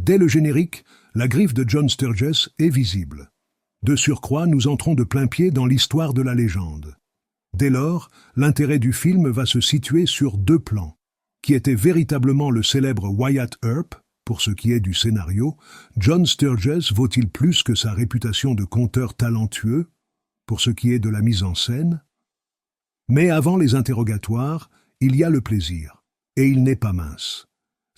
Dès le générique, la griffe de John Sturges est visible. De surcroît, nous entrons de plain pied dans l'histoire de la légende. Dès lors, l'intérêt du film va se situer sur deux plans. Qui était véritablement le célèbre Wyatt Earp, pour ce qui est du scénario, John Sturges vaut-il plus que sa réputation de conteur talentueux, pour ce qui est de la mise en scène? Mais avant les interrogatoires, il y a le plaisir, et il n'est pas mince.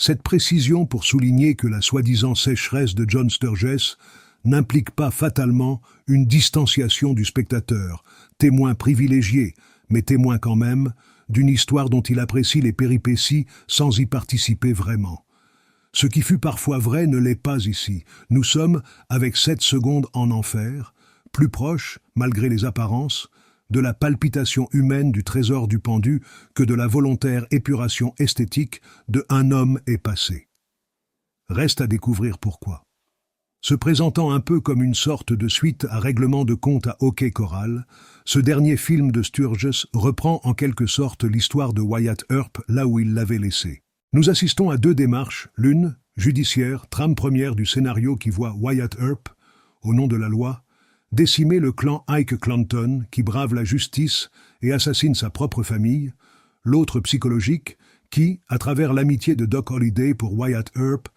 Cette précision pour souligner que la soi-disant sécheresse de John Sturges n'implique pas fatalement une distanciation du spectateur, témoin privilégié, mais témoin quand même, d'une histoire dont il apprécie les péripéties sans y participer vraiment. Ce qui fut parfois vrai ne l'est pas ici. Nous sommes, avec 7 secondes en enfer, plus proches, malgré les apparences, de la palpitation humaine du trésor du pendu que de la volontaire épuration esthétique de Un homme est passé. Reste à découvrir pourquoi. Se présentant un peu comme une sorte de suite à règlement de compte à hockey choral, ce dernier film de Sturges reprend en quelque sorte l'histoire de Wyatt Earp là où il l'avait laissée. Nous assistons à 2 démarches, l'une, judiciaire, trame première du scénario qui voit Wyatt Earp, au nom de la loi, décimer le clan Ike Clanton qui brave la justice et assassine sa propre famille, l'autre psychologique qui, à travers l'amitié de Doc Holliday pour Wyatt Earp,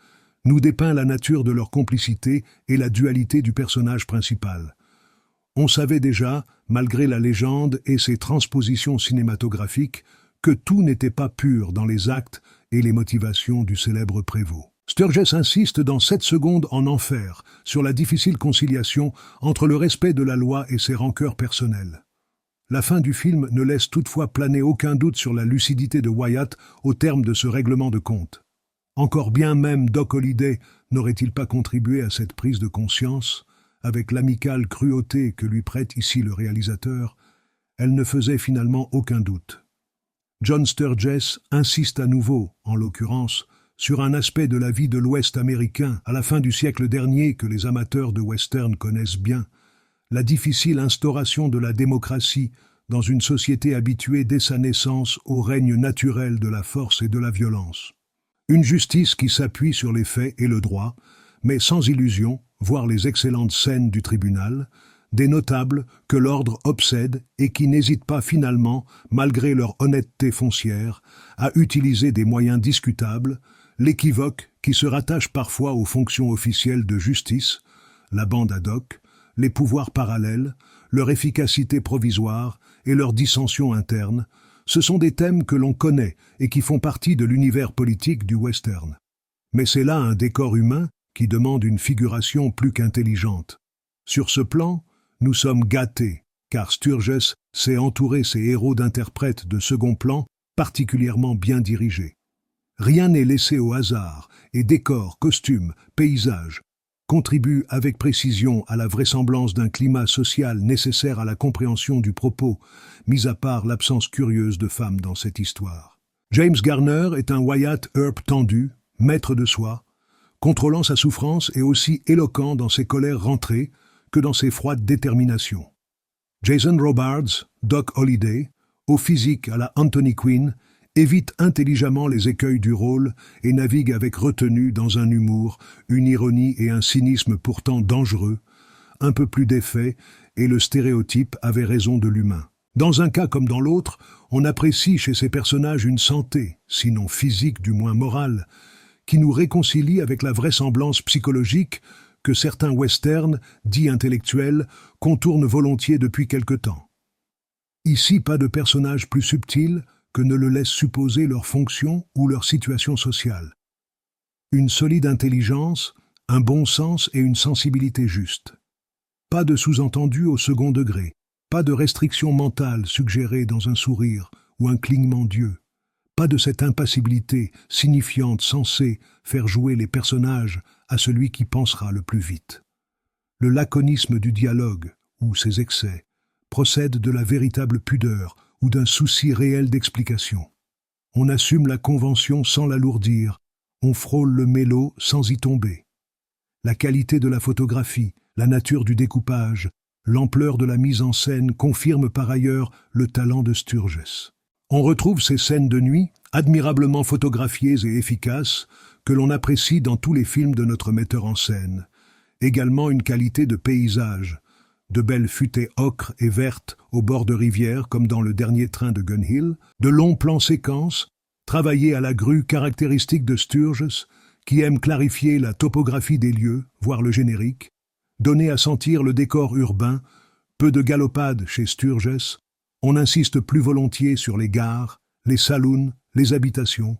nous dépeint la nature de leur complicité et la dualité du personnage principal. On savait déjà, malgré la légende et ses transpositions cinématographiques, que tout n'était pas pur dans les actes et les motivations du célèbre prévôt. Sturges insiste dans 7 secondes en enfer sur la difficile conciliation entre le respect de la loi et ses rancœurs personnelles. La fin du film ne laisse toutefois planer aucun doute sur la lucidité de Wyatt au terme de ce règlement de compte. Encore bien même Doc Holliday n'aurait-il pas contribué à cette prise de conscience, avec l'amicale cruauté que lui prête ici le réalisateur, elle ne faisait finalement aucun doute. John Sturges insiste à nouveau, en l'occurrence, sur un aspect de la vie de l'Ouest américain à la fin du siècle dernier que les amateurs de western connaissent bien, la difficile instauration de la démocratie dans une société habituée dès sa naissance au règne naturel de la force et de la violence. Une justice qui s'appuie sur les faits et le droit, mais sans illusion, voire les excellentes scènes du tribunal, des notables que l'ordre obsède et qui n'hésitent pas finalement, malgré leur honnêteté foncière, à utiliser des moyens discutables, l'équivoque qui se rattache parfois aux fonctions officielles de justice, la bande ad hoc, les pouvoirs parallèles, leur efficacité provisoire et leur dissension interne, ce sont des thèmes que l'on connaît et qui font partie de l'univers politique du western. Mais c'est là un décor humain qui demande une figuration plus qu'intelligente. Sur ce plan, nous sommes gâtés, car Sturges sait entourer ses héros d'interprètes de second plan particulièrement bien dirigés. Rien n'est laissé au hasard, et décors, costumes, paysages contribuent avec précision à la vraisemblance d'un climat social nécessaire à la compréhension du propos, mis à part l'absence curieuse de femmes dans cette histoire. James Garner est un Wyatt Earp tendu, maître de soi, contrôlant sa souffrance et aussi éloquent dans ses colères rentrées que dans ses froides déterminations. Jason Robards, Doc Holliday, au physique à la Anthony Quinn, évite intelligemment les écueils du rôle et navigue avec retenue dans un humour, une ironie et un cynisme pourtant dangereux, un peu plus d'effet, et le stéréotype avait raison de l'humain. Dans un cas comme dans l'autre, on apprécie chez ces personnages une santé, sinon physique du moins morale, qui nous réconcilie avec la vraisemblance psychologique que certains westerns, dits intellectuels, contournent volontiers depuis quelque temps. Ici, pas de personnage plus subtil que ne le laisse supposer leur fonction ou leur situation sociale. Une solide intelligence, un bon sens et une sensibilité juste. Pas de sous-entendu au second degré, pas de restriction mentale suggérée dans un sourire ou un clignement d'yeux, pas de cette impassibilité signifiante censée faire jouer les personnages à celui qui pensera le plus vite. Le laconisme du dialogue, ou ses excès, procède de la véritable pudeur ou d'un souci réel d'explication. On assume la convention sans l'alourdir, on frôle le mélo sans y tomber. La qualité de la photographie, la nature du découpage, l'ampleur de la mise en scène confirment par ailleurs le talent de Sturges. On retrouve ces scènes de nuit, admirablement photographiées et efficaces, que l'on apprécie dans tous les films de notre metteur en scène. Également une qualité de paysage, de belles futaies ocre et vertes au bord de rivières comme dans le dernier train de Gun Hill, de longs plans séquences, travaillés à la grue caractéristique de Sturges, qui aime clarifier la topographie des lieux, voire le générique, donner à sentir le décor urbain, peu de galopade chez Sturges, on insiste plus volontiers sur les gares, les saloons, les habitations,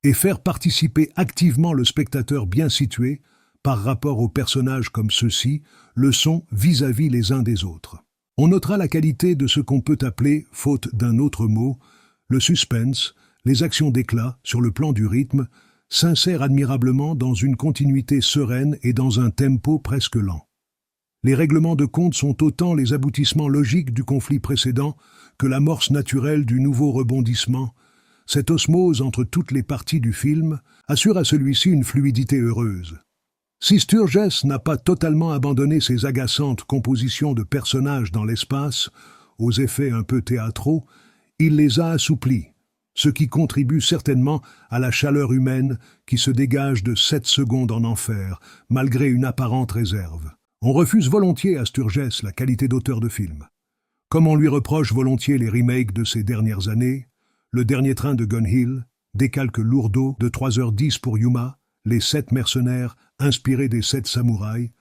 et faire participer activement le spectateur bien situé, par rapport aux personnages comme ceux-ci, le sont vis-à-vis les uns des autres. On notera la qualité de ce qu'on peut appeler, faute d'un autre mot, le suspense, les actions d'éclat, sur le plan du rythme, s'insèrent admirablement dans une continuité sereine et dans un tempo presque lent. Les règlements de compte sont autant les aboutissements logiques du conflit précédent que l'amorce naturelle du nouveau rebondissement. Cette osmose entre toutes les parties du film assure à celui-ci une fluidité heureuse. Si Sturges n'a pas totalement abandonné ses agaçantes compositions de personnages dans l'espace, aux effets un peu théâtraux, il les a assouplis, ce qui contribue certainement à la chaleur humaine qui se dégage de 7 secondes en enfer, malgré une apparente réserve. On refuse volontiers à Sturges la qualité d'auteur de film. Comme on lui reproche volontiers les remakes de ces dernières années, Le dernier train de Gun Hill, décalque lourdeau de 3h10 pour Yuma, Les 7 mercenaires, inspirés des 7 samouraïs,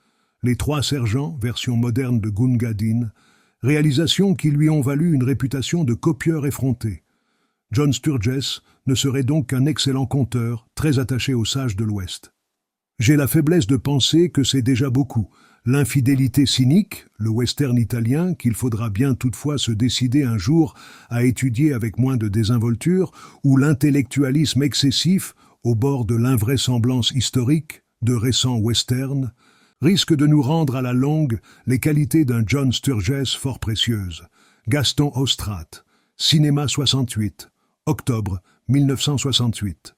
Les 3 sergents, version moderne de Gunga Din, réalisations qui lui ont valu une réputation de copieur effronté. John Sturges ne serait donc qu'un excellent conteur, très attaché aux sages de l'Ouest. J'ai la faiblesse de penser que c'est déjà beaucoup. L'infidélité cynique, le western italien, qu'il faudra bien toutefois se décider un jour à étudier avec moins de désinvolture, ou l'intellectualisme excessif, au bord de l'invraisemblance historique, de récents westerns, risque de nous rendre à la longue les qualités d'un John Sturges fort précieuses. Gaston Ostrate, Cinéma 68, octobre 1968.